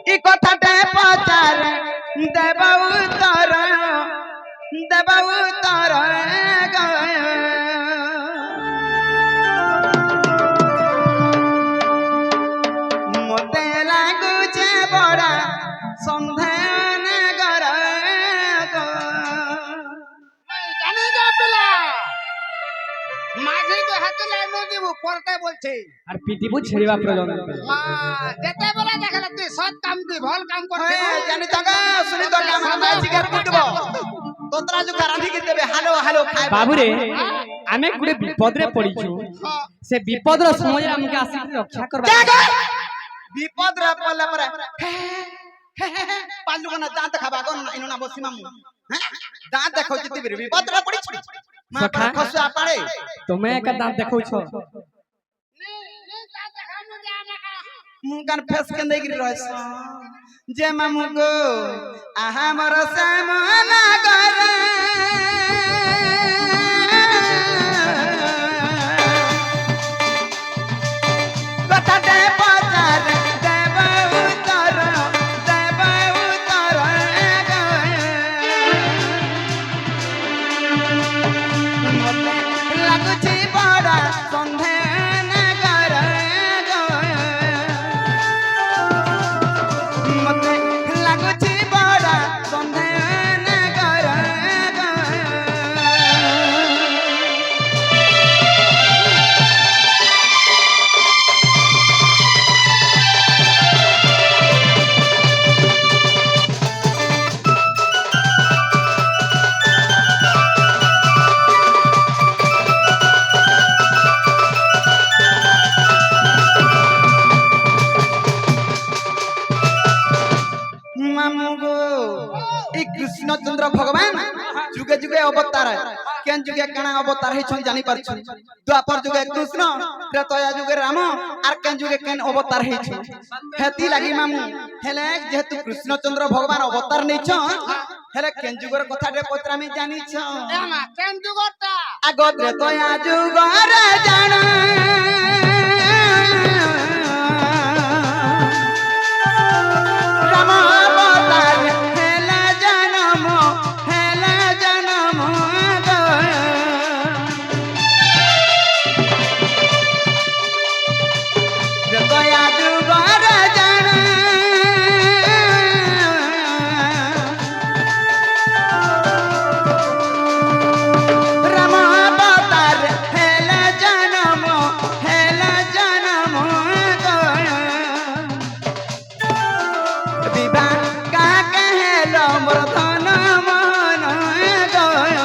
ই কথাটা পচারে দেব উত্তর মতে লাগুছে বড়া সন্ধান গর জানি যা পেলা মাঝে তো হাতে লাইন দিব পড়তে বলছে আর পিটিবু ছেড়িবা প্রয়োজন যেতে বলে দেখালে তুই সৎ কাম দি ভাল কাম করতে জানি জাগা শুনি তো কাম না জিগার কুটব তোতরা जो रांधी के देबे हालो हालो खाए बाबूरे आमे गुडे विपद रे पड़ीछु से विपद रो समय हमके आसी रक्षा करबा विपद रे पल्ला पर पालू कना दांत खाबा गन इनो ना बसी मामू हैं दांत देखौ जति बिर विपद रे पड़ी मां पर खसुआ पड़े तुमे का दांत देखौ छ मुंह कान फेस के नहीं गिर रहस जे मामू को आहा मोर सामना कर कथा दे पचार देव उतर मते लागुछि बड़ा संधान कर मते लागुछि बड़ा संधान कर मामू गो ई कृष्ण चंद्र भगवान जुगे जुगे अवतार केन जुगे कणा अवतार हे छन जानि परछु द्वापर जुगे कृष्ण त्रेता जुगे राम आर केन जुगे केन अवतार हे छ हेती लागि मामू हेले जेतु कृष्ण चंद्र भगवान अवतार नै छ हेले केन जुगर कथा रे पत्रा में जानि छ एमा केन जुगरता आगो त्रेता जुगर जाना राम अवतार हेला जन्म त्रेता जुगर जाना राम अवतार हेला जन्म विवाह का कहलो मोर धन मन गय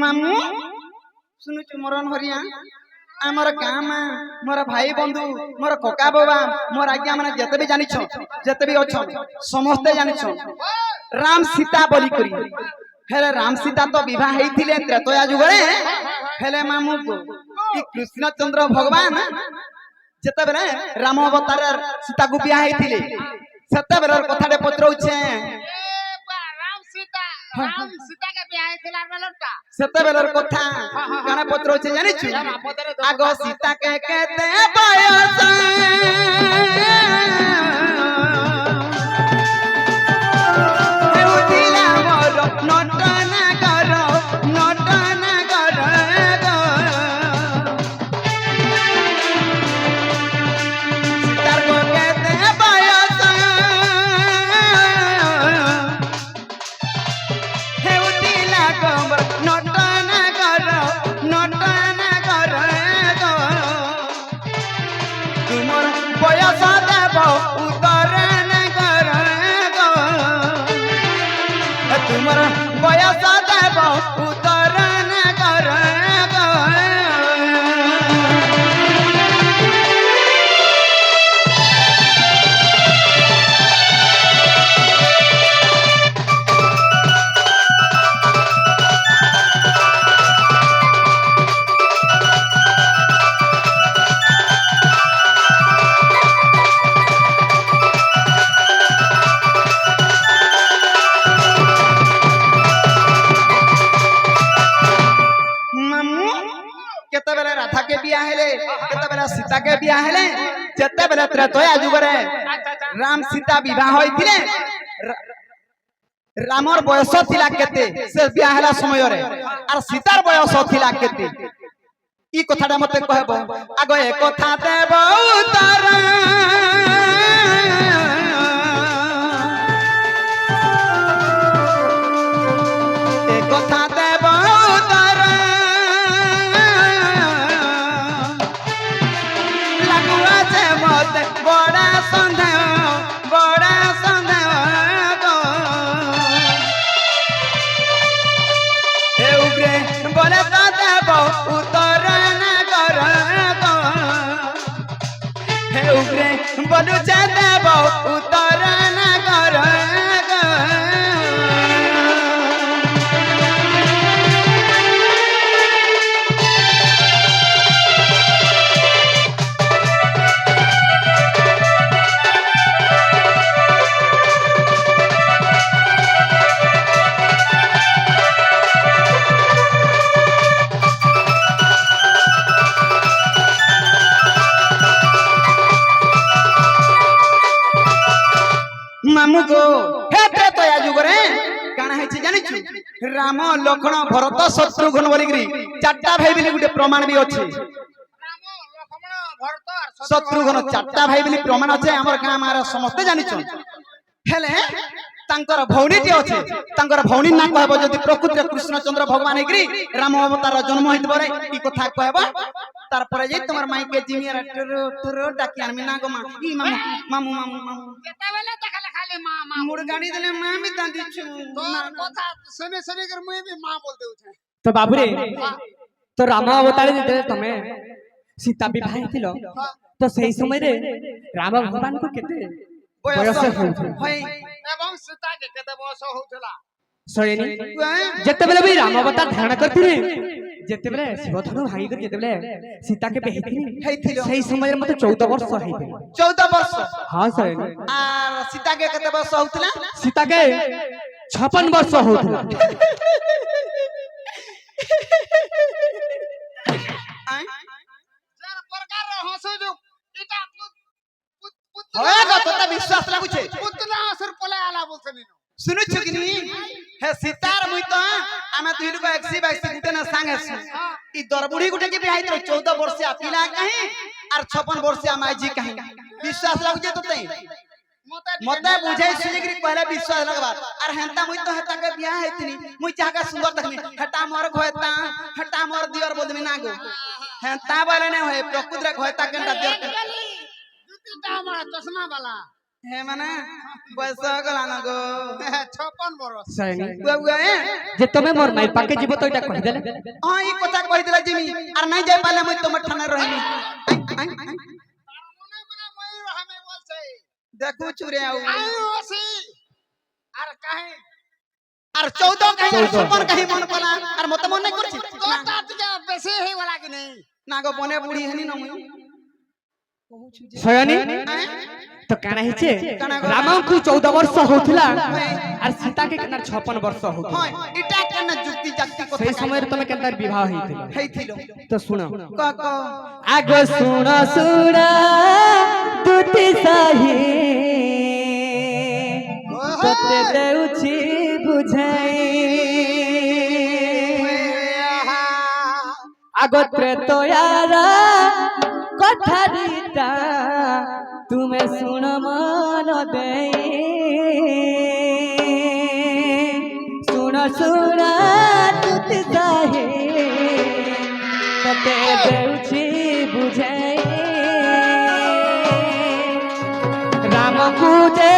मामू सुनुचु मरन हरिया आमर गाँ में मोर भाई बंधु मोर कका बाबा मोर आज्ञा माने जते भी जानि छ जते भी अछन समस्त जानि छ राम सीता बोली करी हेले राम सीता तो विवाह हेथिले त्रेता जुगरे हेले मामू को ई कृष्ण चंद्र भगवान जते बेले राम अवतार सीता को विवाह हेथिले सते बेले कथा रे पत्रौछे राम सीता के ब्याह थिला बेलटा सते बेलर कथा गाना पत्र होचे जानि छु आगो सीता के कहते बयस हे उदिला मोर नटना कर सीतार को कहते बयस हे उदिला कमर नटना कर तुमर बयस सीता के बिया हेले जते बेले त्रेतया जुगरे राम सीता विवाह होइथिले रामर बयस थिला केते से बिया हेला समय रे आर सीतार बयस थिला केते ई कथाटा मते कहबो आगो ए कथा देबो उतार ए कथा देबो उतार लगुआ जे मते बड़ा संदेह गो हे उग्रे बोले ता देबो उतार उग्रे बोलू देव उतर नगर मामू गो हे त्रेतया जुगरे काना हेछि जानिछु राम लक्ष्मण भरत शत्रुघ्न बोलिग्री चारटा भाई बिली गुटे प्रमाण भी अछि शत्रुघ्न चारटा भाई बिली प्रमाण अछि हमर गां मार समस्त जानिछु हेले तांकर भौणी टी अछि तांकर भौणी ना कहबो जदि प्रकृति कृष्णचंद्र भगवान हेग्री राम अवतार जन्म होइत बरे ई कथा कहबो तार परे जे तमर माई के जिमिया टुरु डाकी आनमी ना गो मा ई मामू केते बेले देखले खाली मां मां मुर्गानी देले मां भी दांदी छु तोर कथा सुने सुने कर मुई भी मां बोल देउ छे तो बाबू रे तो राम अवतार जे तमे सीता विवाह थिलो तो सही समय रे राम भगवान को केते बयस होय एवं सीता के केते बयस होथला सयनी जते बेले भी राम अवतार धारण करथिले जते बेले शिवधनु भाई कर जते बेले सीता के हेथिलो सही समय रे मते 14 वर्ष हेथिलो 14 वर्ष हां सयनी आ सीता के केते वर्ष होतला सीता के 56 वर्ष होतला जर प्रकार हंसो जो इटा होय गो तोता विश्वास लागु छे पुतना असर पले आला बोलछनी सुनु छकिनी हे सीतार मुई तो आमे तुहिर को 122 गुटे ना संगे ई दरबुढ़ी गुटे के बियाह 14 वर्ष पिला कहीं और 56 वर्ष माई जी कहीं विश्वास लागु छे तोते मते बुझाई सुजे कि पहले विश्वास लगबा और हेंता मुई तो हेता के बियाह हेतनी मुई चाहा सुंदर देखनी हटा मोर घोयता हटा मोर दियर बोदमी ना गो हेंता बोले ने होय प्रकृति रे घोयता केनटा दियर जुतीटा हमरा चश्मा वाला हे माने बयस गला न गो 56 वर्ष सयनी बुआ जे तमे मोर माई पाके जीव तो इटा कहि देले हां ई कथा कहि देला जिमी और नहीं जाय पाले मुई तो मठाने रहनी मने मने मयूर हमें बोलछे देखू चुरे आउ आसी आर काहे और 14 कहीं 56 कहीं मन पला और मत मन नहीं करछि तो तात के बेसी हे वाला कि नहीं ना गो बने बुढ़ी हनी न मुई सयनी तो काना हिचे राम को 14 वर्ष होथला और सीता के केना 56 वर्ष होथला हां इटा केना जुक्ति जाक्ति कथा सही समय रे तमे केना विवाह हेथिलो हेथिलो तो सुनो क आगो सुनो सुना तुति सही तते देउछि बुझाई आगो त्रेतयारा कठारीटा तुमे सुन मन दे सुन सुन तुति सही तते देउछि बुझाई राम पूजे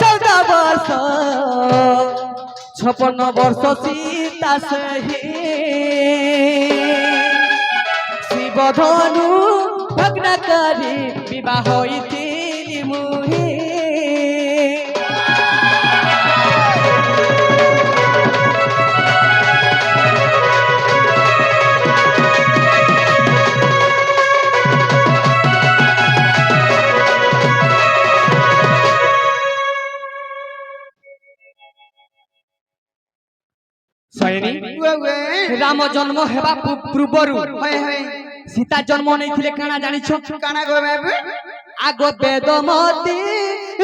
14 वर्ष 56 वर्ष सीता सही शिवधनु भग्न करी विवाह होइथिली मुहि सयनी राम जन्म हेबा पूर्वरु होय होय সীতা জন্ম নেইଥିଲେ কানা জানিছ কানা গো বাবু আগ বেদমতি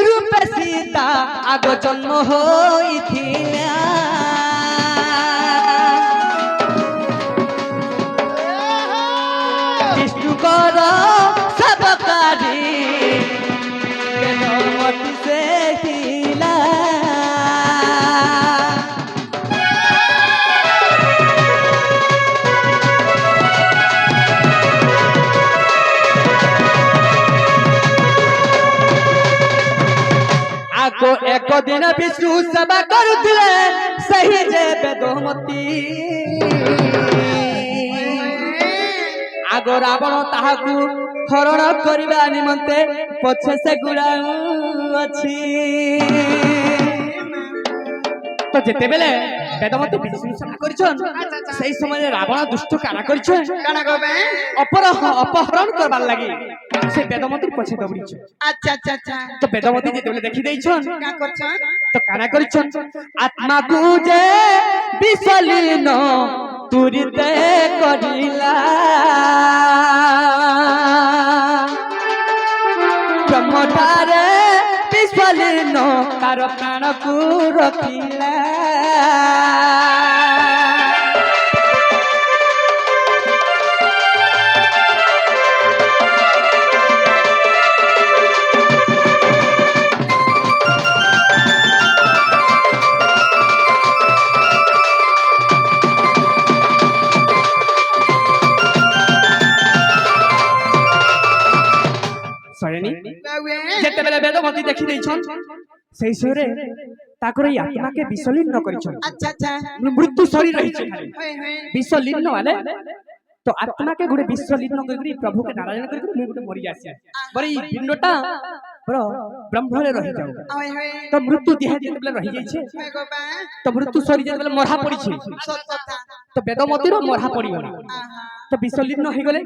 রূপে সীতা আগ জন্ম হইଥିଲା বিষ্ণুকর সবকারী বেদমতি সে হিলা আগ এক দিন বিষ্ণু সেবা করুଥିଲେ সেই যে বেদমতি আগ রাবণ তাহাকু হରଣ କରିବା নিমন্তে পଛে সে গুড়াউ ଅଛି তো যেতেবেলে বেদমতি বিষ্ণু সেবা করিছন সেই সময় রাবণ দুষ্ট কানা করিছে কানা গো বে অপহরণ করবার লাগি সে বেদমতির পছে দৌড়িছে আচ্ছা আচ্ছা আচ্ছা তো বেদমতি যেতেবেলে দেখি দেইছন কা করছন তো কানা করিছন আত্মাকু যে বিসলীন তুরিতে করিলা ব্রহ্মঠারে বিসলীন তার প্রাণকু রখিলা যেতেবেলে বেদমতি দেখি দেইছন সেই সময়ে তাকর এই আত্মাকে বিসলীন করিছন আচ্ছা আচ্ছা মৃত্যু শরীর রহিছে খালি হই হই বিসলীন মানে তো আত্মাকে গুড়ে বিসলীন করি প্রভুকে নারায়ণ করি মুই গুড়ে মরি যাসি বরে এই পিণ্ডটা বড় ব্রহ্মরে রহি যাও হই হই তো মৃত্যু দেহে যেতেবেলে রহি যাইছে হই গো বে তো মৃত্যু শরীর যেতেবেলে মরহা পড়িছে সত কথা তো বেদমতির মরহা পড়িগলা আহা তো বিসলীন হয়ে গলে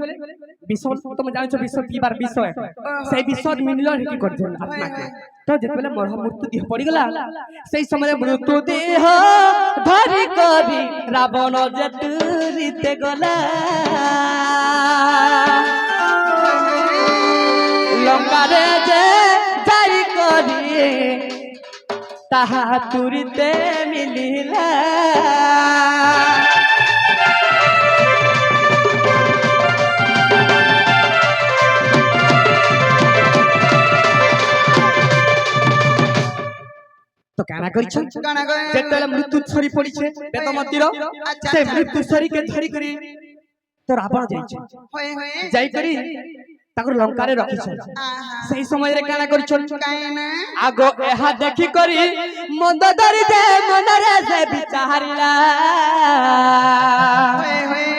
বিষ তুমি জানিছ বিষ পিবার বিষ সেই বিষ মিলল কি করছেন আত্মাকে তো যেতেবেলে মরহ মৃত্যু দেহ পড়িগলা সেই সময় মৃত্যু দেহ ধরি করি রাবণ যেতুরিতে গলা লঙ্কারে যে যাই করি তাহা তুরিতে মিলিলা তো কানা করিছন কানা গো যেতেবেলে মৃত্যু ছড়ি পড়িছে বেদমতির আচ্ছা সেই আচ্ছা মৃত্যু ছড়িকে ধরি করি তো রাবণ যাইছে হই হই যাই করি তাকর লঙ্কারে রখিছে আহা সেই সময়ে কানা করিছন কাইনা আগ এহা দেখি করি মন্দ ধরি দে মনরে যে বিচারিলা হই হই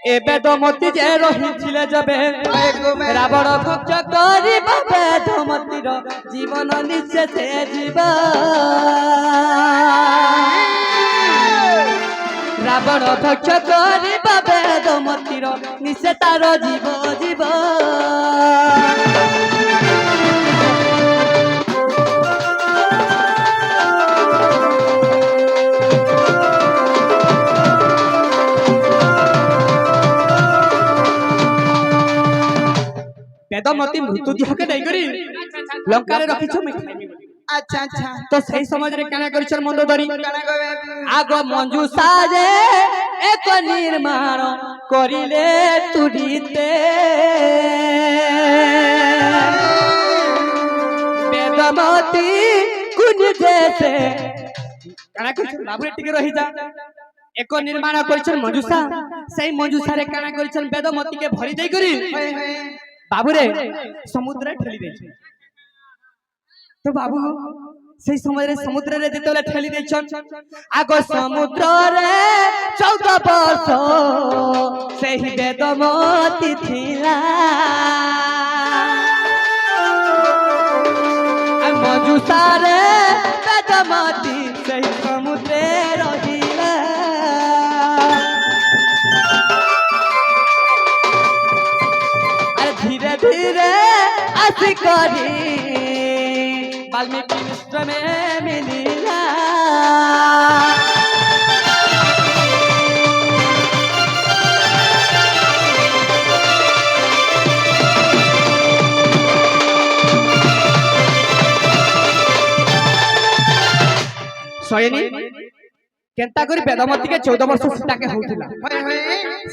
এ বেদমতি যে রহিছিলে যাবে হই গো বে রাবণ ভক্ষ করিব বেদমতির জীবন নিঃশেষে জীব রাবণ ভক্ষ করিব বেদমতির নিশে তার জীব জীব বেদমতি মৃত্যু দেহকে নেই করি লঙ্কারে রখিছ আচ্ছা আচ্ছা তো সেই সমাজে কেনা করিছন মন্দ ধরি কানা গো বাবু আগ মঞ্জু সাজে এক নির্মাণ করিলে তুড়িতে বেদমতি কুঞ্জ দেশে কানা করিছন বাবুরে টিকে রহি যা এক নির্মাণ করিছন মঞ্জুসা সেই মঞ্জুসারে কানা করিছন বেদমতিকে ভরি দেই করি হই হই বাবুরে সমুদ্রে ঠেলি দেইছে তো বাবু সেই সময়ে সমুদ্রে যেতেবেলে ঠেলি দেইছন আগ সমুদ্রে 14 বর্ষ সেই বেদমতি থিলা মঞ্জুসারে বেদমতি সেই সমুদ্রে রহিলা আরে ধীরে ধীরে আসি করি বাল্মীকি মিশ্রমে মিলিলা ସୟନୀ କେନ୍ତା କରି ବେଦମତୀ କେ 14 ବର୍ଷ ସୀତା କେ ହଉଥିଲା ହଏ ହଏ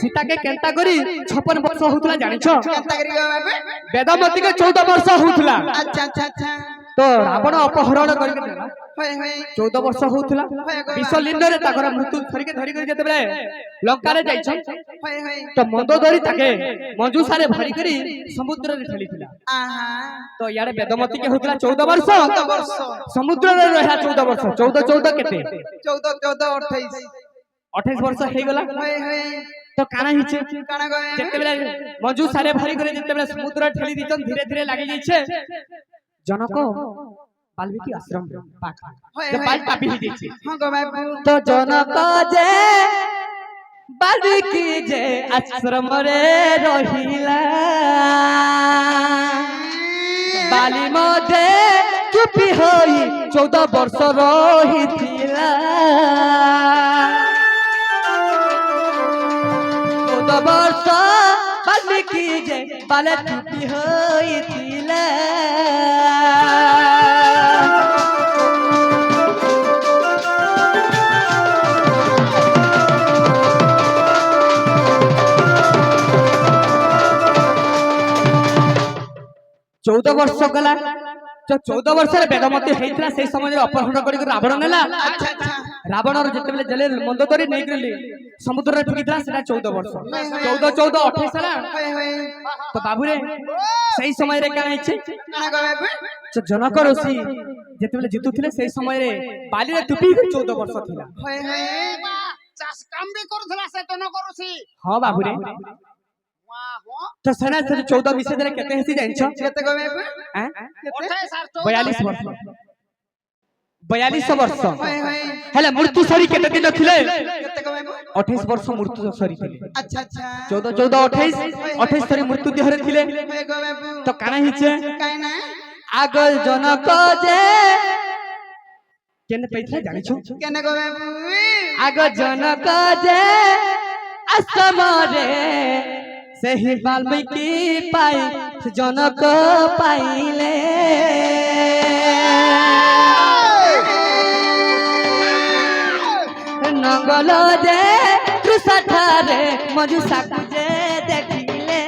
ସୀତା କେ କେନ୍ତା କରି 56 ବର୍ଷ ହଉଥିଲା ଜାଣିଛ କେନ୍ତା କରି গো বাবু ବେଦମତୀ କେ 14 ବର୍ଷ ହଉଥିଲା আচ্ছা আচ্ছা আচ্ছা ତ ରାବଣ ଅପହରଣ କରିକି ନେଲା হয়ে হয়ে 14 ବର୍ଷ ହଉଥିଲା ବିଷ ଲିଣ୍ଡରେ ତାଙ୍କର ମୃତ୍ୟୁ ଧରିକି ଯେତେବେଳେ ଲଙ୍କାରେ ଯାଇଛ হয়ে হয়ে ତ ମନ୍ଦୋଦରୀ ତାକେ ମଞ୍ଜୁସାରେ ଭରି କରି ସମୁଦ୍ରରେ ଠେଲିଥିଲା আহা ତ ଇଆଡେ ବେଦମତୀ କେ ହଉଥିଲା 14 ବର୍ଷ 14 ବର୍ଷ ସମୁଦ୍ରରେ ରହିଲା 14 ବର୍ଷ 14 କେତେ 14 14 28 28 ବର୍ଷ ହେଇଗଲା হয়ে হয়ে ତ କାଣା ହେଇছে কানা গো ଯେତେବେଳେ ମଞ୍ଜୁସାରେ ଭରି କରି ଯେତେବେଳେ ସମୁଦ୍ର ଠେଲି ଦେଇଛନ୍ ଧୀରେ ଧୀରେ ଲାଗି ଯାଇଛେ ଜନକ ବାଲ୍ମୀକି ଆଶ୍ରମ ପାଖ হয়ে যে হয়ে পাল টাপি হয়ে যাচ্ছে হ্যাঁ গো বাবু তো জনক যে বাল্মীকি যে আশ্রমরে রহিলা বালি মধ্যে চুপি হই 14 বর্ষ রহিছিলা 14 বর্ষ বাল্মীকি যে বালে চুপি হইছিলা चौद वर्ष गला जो 14 वर्ष बेदमती होता से समय अपहरण कर रावण नेला আচ্ছা আচ্ছা रावण जिते जेल मंदोदरी नहीं गली समुद्र ठुकीला 14 वर्ष 14 14 28 है হয়ে হয়ে तो बाबू रे सही समय रे काना इच्छे কানা গো বাবু तो जनक ऋषि जिते जितुले से समय रे बाली रे टुपी 14 वर्ष थिला হয়ে হয়ে চাষ কাম বি করুଥିଲା সে তো ন করুছি हां बाबू रे ওয়া হো तो सेना से 14 मिसे देले केते हेसी जानछो কেতে গো বাবু हैं 28 আর 42 वर्ष 42 वर्ष হয়ে হয়ে हेले मृत्यु सरी केते दिन थिले কেতে গো বাবু 28 वर्ष मृत्यु सरी थिले আচ্ছা আচ্ছা 14 14 28 28 सरी मृत्यु देहरे थिले হয়ে গো বাবু तो काना हिचे কাই না आगल जनक जे केने पैथला जानिछो কেনে গো বাবু आगल जनक जे असमरे सही वाल्मीकि पाई जनक पाइले नंगल जे त्रुसाठारे मजुसा जे देखिले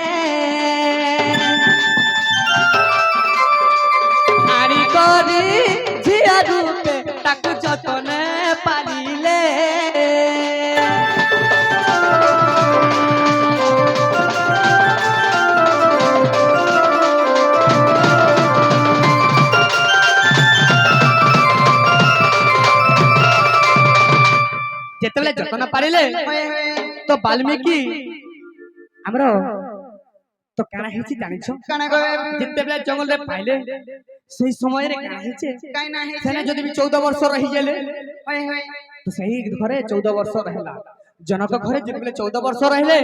आरी करी झिया रूपे ताकु जतने पालिले जेतेबेले जतन पारिले হয়ে হয়ে तो वाल्मीकि हमरो तो काना हेछि जानिछो কানা গো বাবু जेतेबेले जंगल रे पाइले सही समय रे काना हेछि কাই না হে सेना जदि भी 14 वर्ष रही गेले হয়ে হয়ে तो सही घरे 14 वर्ष रहला जनक घरे जेतेबेले 14 वर्ष रहले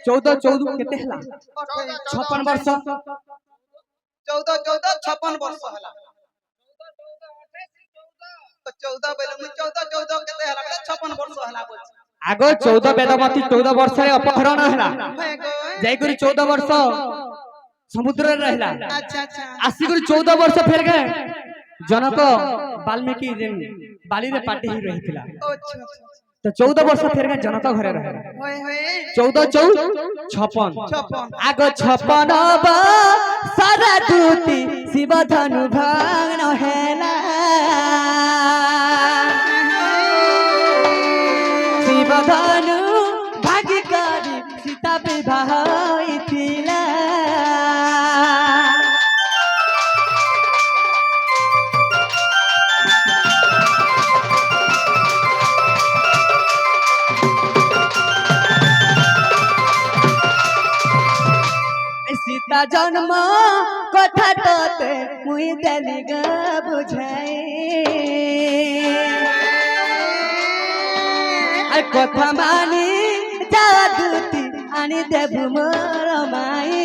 14 14 केते हला 56 वर्ष 14 14 56 ବର୍ଷ ହେଲା 14 ବେଲେ ମୁଁ 14 14 କେତେ ହେଲା ବେଲେ 56 ବର୍ଷ ହେଲା ବୋଲଛି आगो 14 बेदमती 14 वर्ष रे अपहरण हला ହଏ ଗो जाई करी 14 वर्ष समुद्र रे रहला আচ্ছা আচ্ছা आसी करी 14 वर्ष फेर गए जनक वाल्मीकि जेन बाली रे पाटी ही रहितिला अच्छा तो 14 वर्ष फेर गए जनक घरे रहला হয়ে হয়ে 14 14 56 56 आगो 56 सारा दूती शिव धनु भाग हेला शिव धनु भागी करी सीता विवाह होइथिला सीता जन्म कथा तोते मुई देली ग बुझाई अरे कथा मानी जावा दूती आनी देबु मोर माई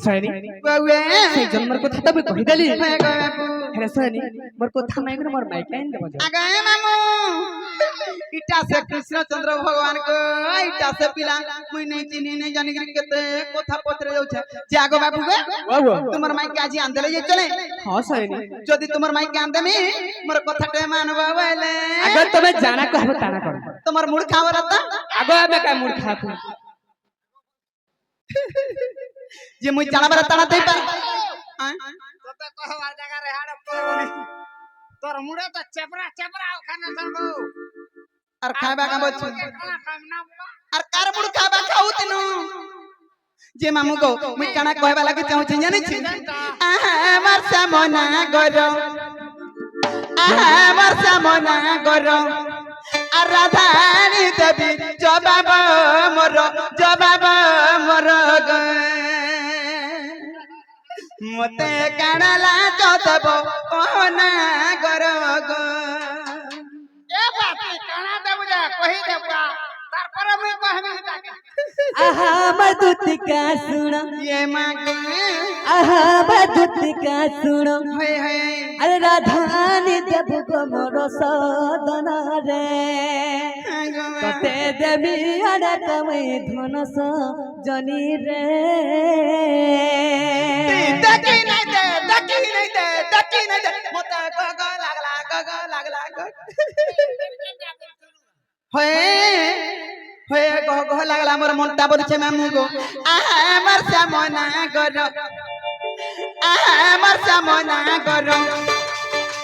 सैनिक बाबुए সেই জন্মর কথা তবে কহিদেলি হয়ে গো বাবু হেরে শোনি মোর কথা নাই করে মোর মাইক আইন দেব आगे मामू इटा से कृष्ण चंद्र भगवान को इटा से पिला मुई नहीं चिनी नहीं जानी कि केते कोथा पत्रे जाउ छे जे आगो बाबू गे বাবু तुमर माइक आज आंदले जे चले হ্যাঁ শোনি যদি তোমার মাইক আনদেমি মোর কথাতে মানবা বলে আগে তুমি জানা কহব তানা কর তোমার মুড় খাবার আতা আগে আমি কাই মুড় খাবো যে মুই জানাবার তানা দেই পার তোতে কহবার জায়গা রে হাড় পড়বনি তোর মুড়ে তো চেপরা চেপরা ওখানে চলবো আর খাইবা কা বলছ কানা কাম না বলা আর কার মুড় খাবা খাও তিনু যে মামু গো মুই কানা কইবা লাগি চাহু ছি জানি ছি আমার সামনা গর আমার সামনা গর আর রাধানি দেবী জবাব মোর গ মতে কানালা চতব কোনা গর গ এ বাতি কানা দেবু যা কহি দেবা তারপরে মুই কহবি তাকে আহা মধুত কা শুন ये मांग আহা মধুত কা শুন है আরে রাধানি দেব গো মোর সদন রে কতে দেবী আরে তুমি ধনস জনি রে दकी नहीं दे मत ग लागला होए ग लागला मोर मनटा बरछे मामू गो আমার সামনা গর আমার সামনা গর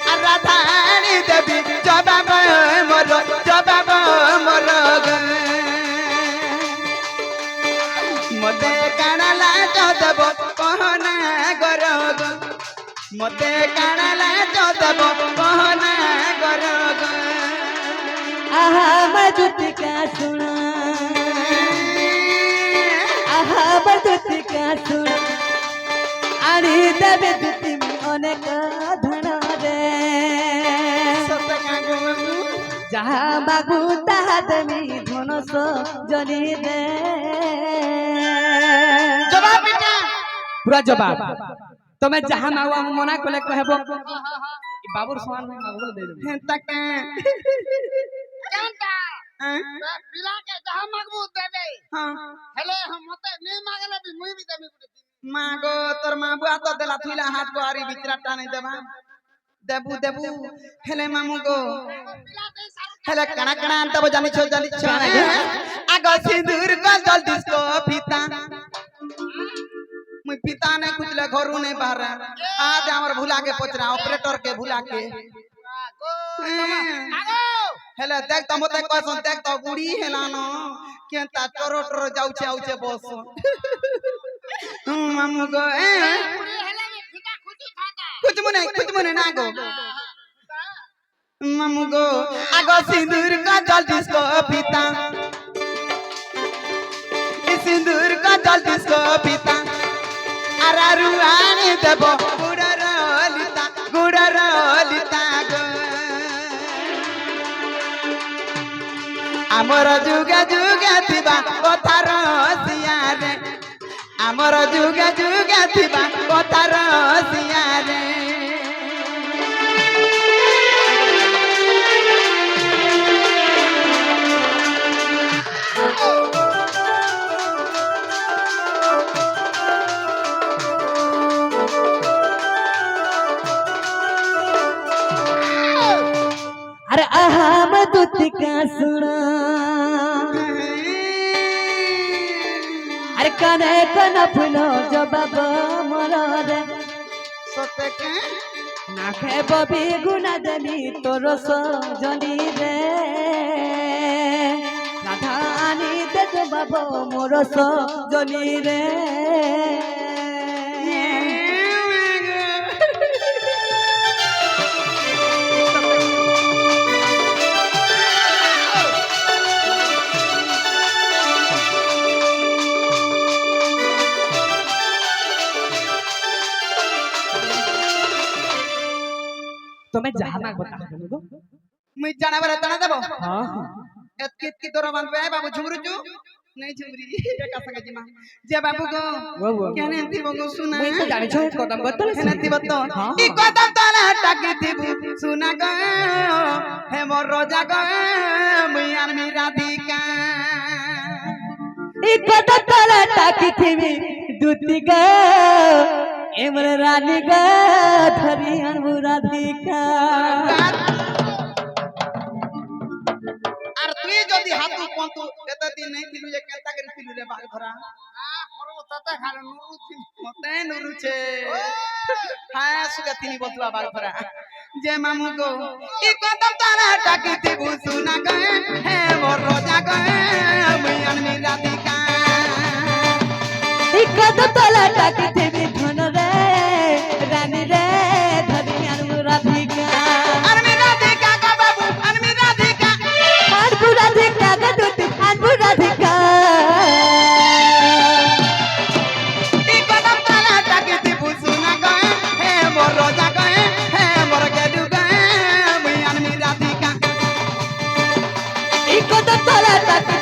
আর রাধানি দেবী জবাব মোর গ মতে কানালা চদব কহনা গর গ মতে কানালা চদব কহনা গর গ আহা মধুত কা শুন আহা মধুত কা শুন আরে দেবে দুতি অনেক ধন রে সত কাগো যাহা মাগু তাহা দেমি ধনস জনি রে জবাব বেটা পুরা জবাব তুমি যাহা মাগো মনা কলে কহব বাবুর সমান মাগো বলে দেই দেব তাকে কেনটা পিলা কে যাহা মাগবু দেবে হ্যাঁ হেলে মতে নি মাগলে বি মুই বি দেমি গুটি মাগো তোর মা বুয়া তো দেলা থুইলা হাত গোয়ারি বিচরা টানে দেবা দেবু হেলে মামু গো পিলা দে সার হেলে কানা কানা আনতে জানিছো আগো সিঁদুর গজল ডিস্কো পিতা মুই পিতা ने खुजले घरू नहीं बाहर आज हमर भुला के पचरा ऑपरेटर के भुला के গো আগো हेले देख त मते कहसन देख त बुढ़ी हेला न केनता टरो जाउछे आउछे बस मामू गो পুরি হেলে বি ফিটা খুঁজি খাতা कुछ मुने ना गो मामू गो आगो सिंदूर का जल डिस्को पिता सिंदूर का जल डिस्को पिता अरा रुआनी देबो गुडर लिता गो आमर जुगा थिबा कथार सियारे आमर जुगा थिबा कथार सियारे अरे आहा मधुत का सुन अरे कने कन फुलो जबाब मोर रे सतके नाखे बबी गुना देमी तोर सजनी रे राधानी दे जबाब मोर सजनी रे तुम्हें जहाँ मांग बता दो मुई जाना बरा तना देबो हाँ एतकी तोरा मान पे बाबू झुमरुचू नहीं झुमरी एका संगे जिमा जे बाबू गो वो केने दिबो गो सुना मुई तो जानि छ कदम बतल केने दिबो तो हाँ। ई कदम तोरा टाकी दिबो सुना गो हे मोर रोजा गो मुई आर मी राधिका ई कदम तोरा टाकी थीबी दुतिका एमर रानी गा धरी अनुराधिका আর তুই যদি হাতু পন্তু এত দিন নাই দিলু যে কেনতা করে দিলু রে বাঘ ধরা করবো তাতে খালে নুরুছি মতে নুরুছে হ্যাঁ সুগা তিনি বলতুয়া বাঘ ধরা যে মামু গো ই কদম তারা টাকি দিবু সুনা গে হে মোর রোজা গে মুই আনমি রাধিকা ई कदम तोरा टाकी थीबी धन रे रानी रे धरी अनुराधिका আনমি রাধিকা গো বাবু আনমি রাধিকা अनुराधिका गा दुति अनुराधिका ই কদম তারা টাকি দিবু সুনা গে হে মোর রোজা গে হে মোর গেদু গে মুই আনমি রাধিকা ई कदम तोरा टाकी